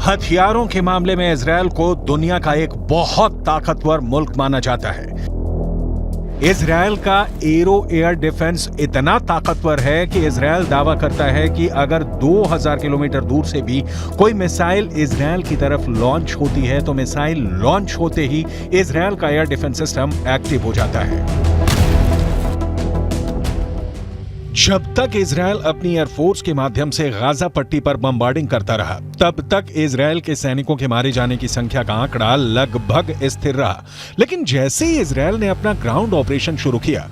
हथियारों के मामले में इजरायल को दुनिया का एक बहुत ताकतवर मुल्क माना जाता है। इजरायल का एरो एयर डिफेंस इतना ताकतवर है कि इजरायल दावा करता है कि अगर 2000 किलोमीटर दूर से भी कोई मिसाइल इजरायल की तरफ लॉन्च होती है तो मिसाइल लॉन्च होते ही इजरायल का एयर डिफेंस सिस्टम एक्टिव हो जाता है। जब तक इजरायल अपनी एयरफोर्स के माध्यम से गाजा पट्टी पर बमबार्डिंग करता रहा, तब तक इजरायल के सैनिकों के मारे जाने की संख्या का आंकड़ा लगभग स्थिर रहा। लेकिन जैसे ही इजरायल ने अपना ग्राउंड ऑपरेशन शुरू किया,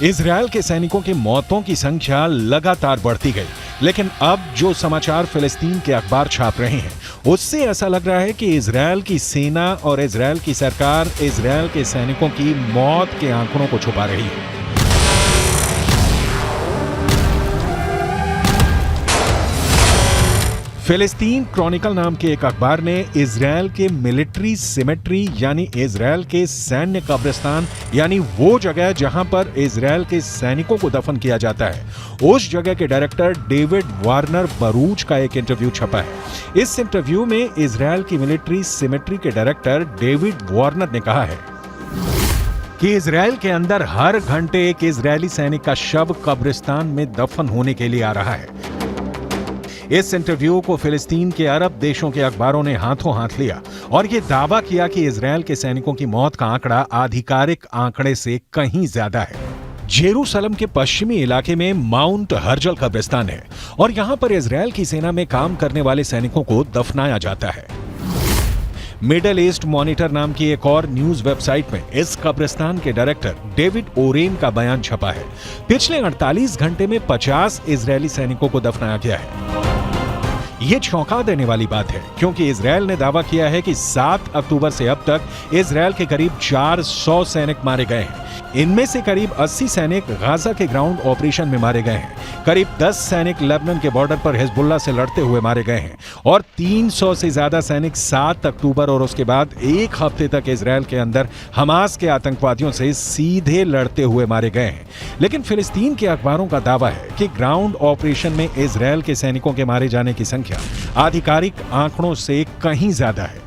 इजरायल के सैनिकों की मौतों की संख्या लगातार बढ़ती गई। लेकिन अब जो समाचार फिलिस्तीन के अखबार छाप रहे हैं, उससे ऐसा लग रहा है कि इजरायल की सेना और इजरायल की सरकार इजरायल के सैनिकों की मौत के आंकड़ों को छुपा रही है। फिलिस्तीन क्रॉनिकल नाम के एक अखबार ने इजरायल के मिलिट्री सिमेट्री यानी इजरायल के सैन्य कब्रिस्तान यानी वो जगह जहां पर इजरायल के सैनिकों को दफन किया जाता है, उस जगह के डायरेक्टर डेविड वार्नर बरूच का एक इंटरव्यू छपा है। इस इंटरव्यू में इजरायल की मिलिट्री सिमेट्री के डायरेक्टर डेविड वार्नर ने कहा है कि इजरायल के अंदर हर घंटे एक इजरायली सैनिक का शव कब्रिस्तान में दफन होने के लिए आ रहा है। इस इंटरव्यू को फिलिस्तीन के अरब देशों के अखबारों ने हाथों हाथ लिया और यह दावा किया कि इजरायल के सैनिकों की मौत का आंकड़ा आधिकारिक आंकड़े से कहीं ज्यादा है। जेरूसलम के पश्चिमी इलाके में माउंट हर्जल कब्रिस्तान है और यहां पर इजरायल की सेना में काम करने वाले सैनिकों को दफनाया जाता है। मिडल ईस्ट मॉनिटर नाम की एक और न्यूज वेबसाइट में इस कब्रिस्तान के डायरेक्टर डेविड ओरेन का बयान छपा है। पिछले 48 घंटे में 50 इजरायली सैनिकों को दफनाया गया है। ये चौंका देने वाली बात है क्योंकि इजरायल ने दावा किया है कि 7 अक्टूबर से अब तक इजरायल के करीब 400 सैनिक मारे गए हैं। इनमें से करीब 80 सैनिक गाजा के ग्राउंड ऑपरेशन में मारे गए हैं। करीब 10 सैनिक लेबनान के बॉर्डर पर हिजबुल्लाह से लड़ते हुए मारे गए हैं और 300 से ज्यादा सैनिक 7 अक्टूबर और उसके बाद एक हफ्ते तक इजरायल के अंदर हमास के आतंकवादियों से सीधे लड़ते हुए मारे गए हैं। लेकिन फिलिस्तीन के अखबारों का दावा है कि ग्राउंड ऑपरेशन में इजरायल के सैनिकों के मारे जाने की संख्या आधिकारिक आंकड़ों से कहीं ज्यादा है।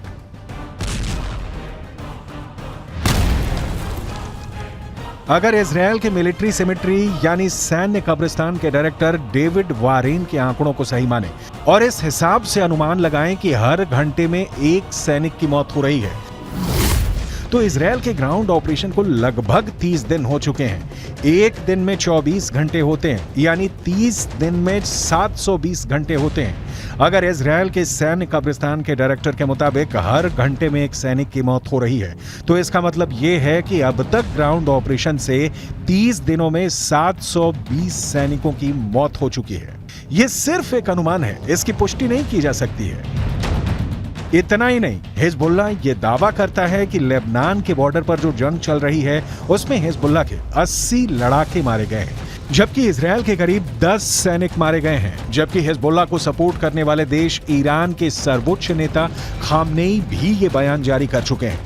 अगर इजरायल के मिलिट्री सिमेट्री यानी सैन्य कब्रिस्तान के डायरेक्टर डेविड वारेन के आंकड़ों को सही माने और इस हिसाब से अनुमान लगाएं कि हर घंटे में एक सैनिक की मौत हो रही है, तो इजरायल के ग्राउंड ऑपरेशन को लगभग 30 दिन हो चुके हैं। एक दिन में 24 घंटे होते हैं, यानी 30 दिन में 720 घंटे होते हैं। अगर इजरायल के सैन्य कब्रिस्तान के डायरेक्टर के मुताबिक हर घंटे में एक सैनिक की मौत हो रही है, तो इसका मतलब यह है कि अब तक ग्राउंड ऑपरेशन से 30 दिनों में 720 सैनिकों की मौत हो चुकी है। यह सिर्फ एक अनुमान है, इसकी पुष्टि नहीं की जा सकती है। इतना ही नहीं, हिजबुल्लाह ये दावा करता है कि लेबनान के बॉर्डर पर जो जंग चल रही है उसमें हिजबुल्लाह के 80 लड़ाके मारे गए हैं, जबकि इजरायल के करीब 10 सैनिक मारे गए हैं। जबकि हिजबुल्लाह को सपोर्ट करने वाले देश ईरान के सर्वोच्च नेता खामनेई भी ये बयान जारी कर चुके हैं।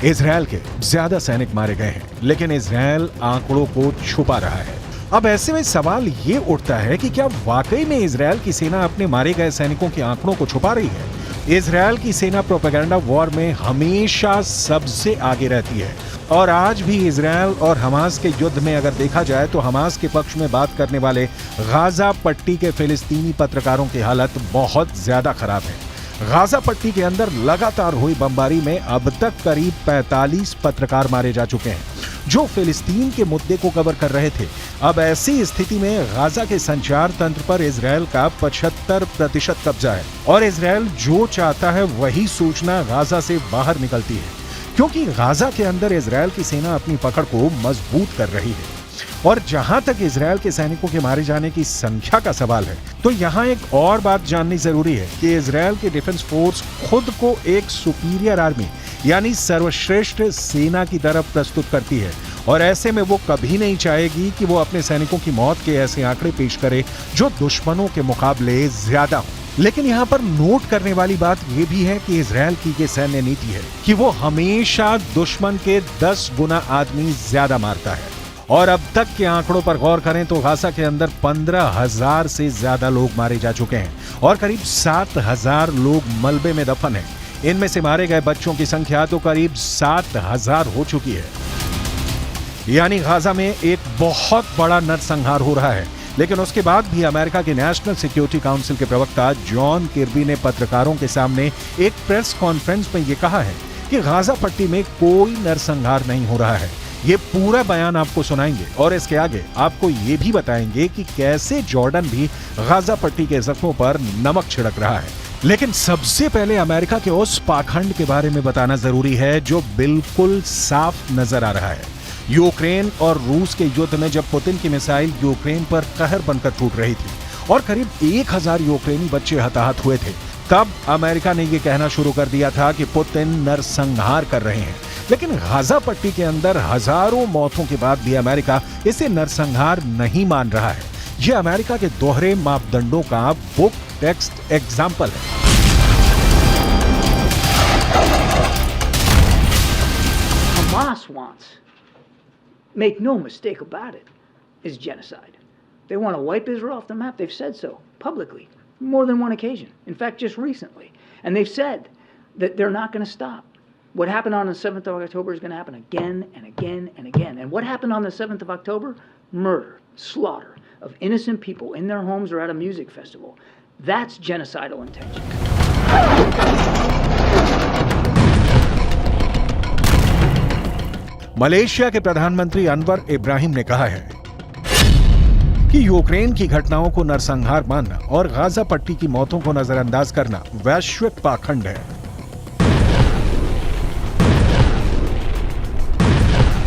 इजरायल के ज्यादा सैनिक मारे गए हैं, लेकिन इजरायल आंकड़ों को छुपा रहा है। अब ऐसे में सवाल ये उठता है कि क्या वाकई में इजरायल की सेना अपने मारे गए सैनिकों के आंकड़ों को छुपा रही है? इजरायल की सेना प्रोपेगेंडा वॉर में हमेशा सबसे आगे रहती है और आज भी इजरायल और हमास के युद्ध में अगर देखा जाए तो हमास के पक्ष में बात करने वाले गाजा पट्टी के फिलिस्तीनी पत्रकारों की हालत बहुत ज्यादा खराब है। गाजा पट्टी के अंदर लगातार हुई बमबारी में अब तक करीब 45 पत्रकार मारे जा चुके हैं जो फिलिस्तीन के मुद्दे को कवर कर रहे थे। अब ऐसी स्थिति में गाजा के संचार तंत्र पर इजरायल का 75% कब्जा है और इजरायल जो चाहता है वही सूचना गाजा से बाहर निकलती है, क्योंकि गाजा के अंदर इजरायल की सेना अपनी पकड़ को मजबूत कर रही है। और जहां तक इजरायल के सैनिकों के मारे जाने की संख्या का सवाल है, तो यहां एक और बात जाननी जरूरी है कि इजरायल की डिफेंस फोर्स खुद को एक सुपीरियर आर्मी यानी सर्वश्रेष्ठ सेना की तरफ प्रस्तुत करती है और ऐसे में वो कभी नहीं चाहेगी कि वो अपने सैनिकों की मौत के ऐसे आंकड़े पेश करे जो दुश्मनों के मुकाबले ज्यादा हो। लेकिन यहाँ पर नोट करने वाली बात यह भी है कि इजरायल की ये सैन्य नीति है कि वो हमेशा दुश्मन के 10 गुना आदमी ज्यादा मारता है और अब तक के आंकड़ों पर गौर करें तो गाजा के अंदर 15,000 से ज्यादा लोग मारे जा चुके हैं और करीब 7,000 लोग मलबे में दफन हैं। इनमें से मारे गए बच्चों की संख्या तो करीब 7,000 हो चुकी है। यानी गाजा में एक बहुत बड़ा नरसंहार हो रहा है। लेकिन उसके बाद भी अमेरिका के नेशनल सिक्योरिटी काउंसिल के प्रवक्ता जॉन किर्बी ने पत्रकारों के सामने एक प्रेस कॉन्फ्रेंस में यह कहा है कि गाजा पट्टी में कोई नरसंहार नहीं हो रहा है। ये पूरा बयान आपको सुनाएंगे और इसके आगे आपको ये भी बताएंगे कि कैसे जॉर्डन भी गाजा पट्टी के जख्मों पर नमक छिड़क रहा है। लेकिन सबसे पहले अमेरिका के उस पाखंड के बारे में बताना जरूरी है जो बिल्कुल साफ नजर आ रहा है। यूक्रेन और रूस के युद्ध में जब पुतिन की मिसाइल यूक्रेन पर कहर बनकर टूट रही थी और करीब 1,000 यूक्रेनी बच्चे हताहत हुए थे, तब अमेरिका ने यह कहना शुरू कर दिया था कि पुतिन नरसंहार कर रहे हैं। लेकिन गाजा पट्टी के अंदर हजारों मौतों के बाद भी अमेरिका इसे नरसंहार नहीं मान रहा है। यह अमेरिका के दोहरे मापदंडों का बुक टेक्स्ट एग्जाम्पल है। Hamas wants, make no mistake about it, is genocide. They want to wipe Israel off the map. They've said so publicly, more than one occasion. In fact, just recently. And they've said that they're not going to stop. What happened on the 7th of October is going to happen again and again and again. And what happened on the 7th of October? Murder, slaughter of innocent people in their homes or at a music festival. That's genocidal intention. Malaysia के प्रधानमंत्री अनवर इब्राहिम ने कहा है कि Ukraine की घटनाओं को नरसंहार मानना और गाजा पट्टी की मौतों को नजरअंदाज करना वैश्विक पाखंड है।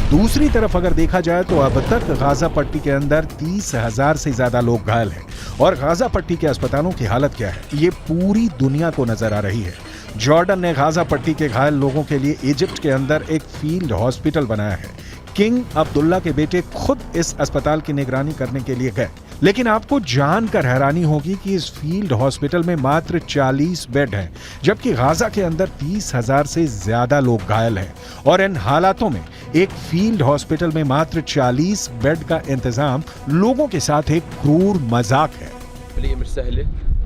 दूसरी तरफ अगर देखा जाए तो अब तक गाजा पट्टी के अंदर 30,000 से ज्यादा लोग घायल हैं और गाजा पट्टी के अस्पतालों की हालत क्या है ये पूरी दुनिया को नजर आ रही है। जॉर्डन ने गाजा पट्टी के घायल लोगों के लिए इजिप्ट के अंदर एक फील्ड हॉस्पिटल बनाया है। किंग अब्दुल्ला के बेटे खुद इस अस्पताल की निगरानी करने के लिए गए। लेकिन आपको जानकर हैरानी होगी कि इस फील्ड हॉस्पिटल में मात्र 40 बेड हैं, जबकि गाजा के अंदर 30,000 से ज्यादा लोग घायल हैं। और इन हालातों में एक फील्ड हॉस्पिटल में मात्र 40 बेड का इंतजाम लोगों के साथ एक क्रूर मजाक है।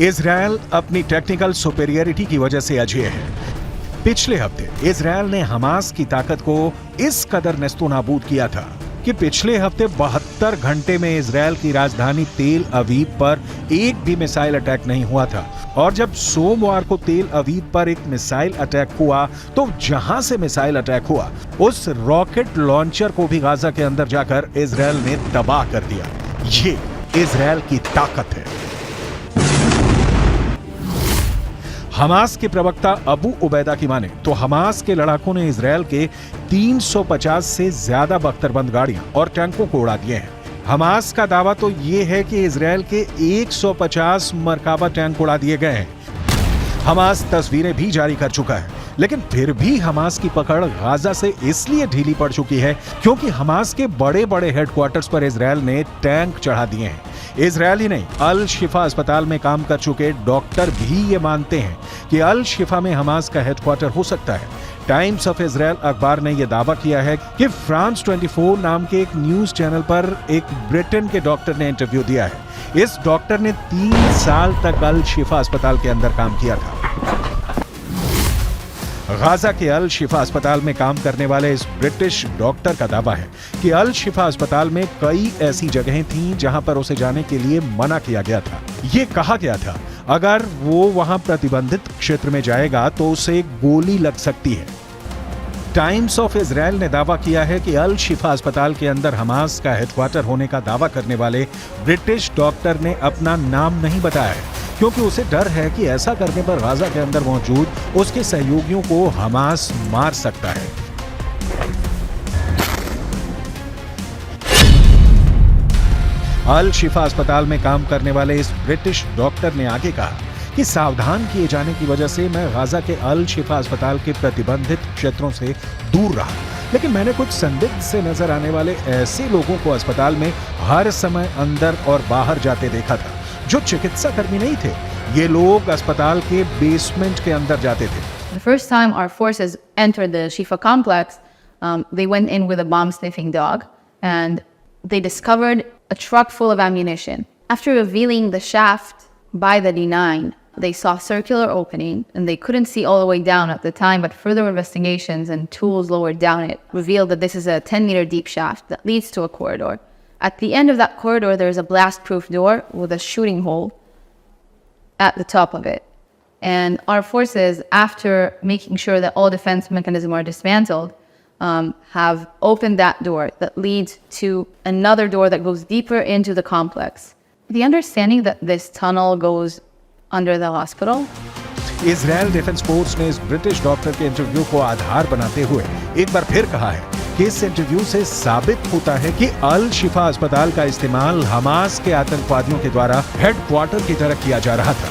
इजरायल अपनी टेक्निकल सुपेरियरिटी की वजह से अजेय है। पिछले हफ्ते इजरायल ने हमास की ताकत को इस कदर नेस्तोनाबूद किया था कि पिछले हफ्ते 72 घंटे में इजरायल की राजधानी तेल अवीव पर एक भी मिसाइल अटैक नहीं हुआ था। और जब सोमवार को तेल अवीव पर एक मिसाइल अटैक हुआ तो जहां से मिसाइल अटैक हुआ उस रॉकेट लॉन्चर को भी गाजा के अंदर जाकर इजरायल ने तबाह कर दिया। ये इजरायल की ताकत है। हमास के प्रवक्ता अबू उबैदा की माने तो हमास के लड़ाकों ने इजरायल के 350 से ज्यादा बख्तरबंद गाड़ियां और टैंकों को उड़ा दिए हैं। हमास का दावा तो ये है कि इजरायल के 150 मरकाबा टैंक उड़ा दिए गए हैं। हमास तस्वीरें भी जारी कर चुका है, लेकिन फिर भी हमास की पकड़ गाजा से इसलिए ढीली पड़ चुकी है क्योंकि हमास के बड़े बड़े हेडक्वार्टर्स पर इजरायल ने टैंक चढ़ा दिए हैं। इजरायली नहीं, अल शिफा अस्पताल में काम कर चुके डॉक्टर भी ये मानते हैं कि अल शिफा में हमास का हेडक्वार्टर हो सकता है। टाइम्स ऑफ इजरायल अखबार ने यह दावा किया है कि फ्रांस 24 नाम के एक न्यूज चैनल पर एक ब्रिटेन के डॉक्टर ने इंटरव्यू दिया है। इस डॉक्टर ने 3 साल तक अल शिफा अस्पताल के अंदर काम किया था। गाजा के अल शिफा अस्पताल में काम करने वाले इस ब्रिटिश डॉक्टर का दावा है कि अल शिफा अस्पताल में कई ऐसी जगहें थीं जहां पर उसे जाने के लिए मना किया गया था। ये कहा गया था अगर वो वहां प्रतिबंधित क्षेत्र में जाएगा तो उसे गोली लग सकती है। टाइम्स ऑफ इजराइल ने दावा किया है कि अल शिफा अस्पताल के अंदर हमास का हेडक्वार्टर होने का दावा करने वाले ब्रिटिश डॉक्टर ने अपना नाम नहीं बताया है, क्योंकि उसे डर है कि ऐसा करने पर गाजा के अंदर मौजूद उसके सहयोगियों को हमास मार सकता है। अल शिफा अस्पताल में काम करने वाले इस ब्रिटिश डॉक्टर ने आगे कहा कि सावधान किए जाने की वजह से मैं गाजा के अल शिफा अस्पताल के प्रतिबंधित क्षेत्रों से दूर रहा, लेकिन मैंने कुछ संदिग्ध से नजर आने वाले ऐसे लोगों को अस्पताल में हर समय अंदर और बाहर जाते देखा था जो चिकित्सा कर्मी नहीं थे। ये लोग अस्पताल के बेसमेंट के अंदर जाते थे। The first time our forces entered the Shifa complex, they went in with a bomb-sniffing dog, and they discovered a truck full of ammunition. After revealing the shaft by the D9, they saw a circular opening, and they couldn't see all the way down at the time, but further investigations and tools lowered down it revealed that this is a 10-meter deep shaft that leads to a corridor. At the end of that corridor, there is a blast-proof door with a shooting hole at the top of it. And our forces, after making sure that all defense mechanisms are dismantled, have opened that door that leads to another door that goes deeper into the complex. The understanding that this tunnel goes under the hospital. Israel defence force ने इस British doctor के interview को आधार बनाते हुए एक बार फिर कहा है कि इस इंटरव्यू से साबित होता है कि अल शिफा अस्पताल का इस्तेमाल हमास के आतंकवादियों के द्वारा हेडक्वार्टर की तरह किया जा रहा था।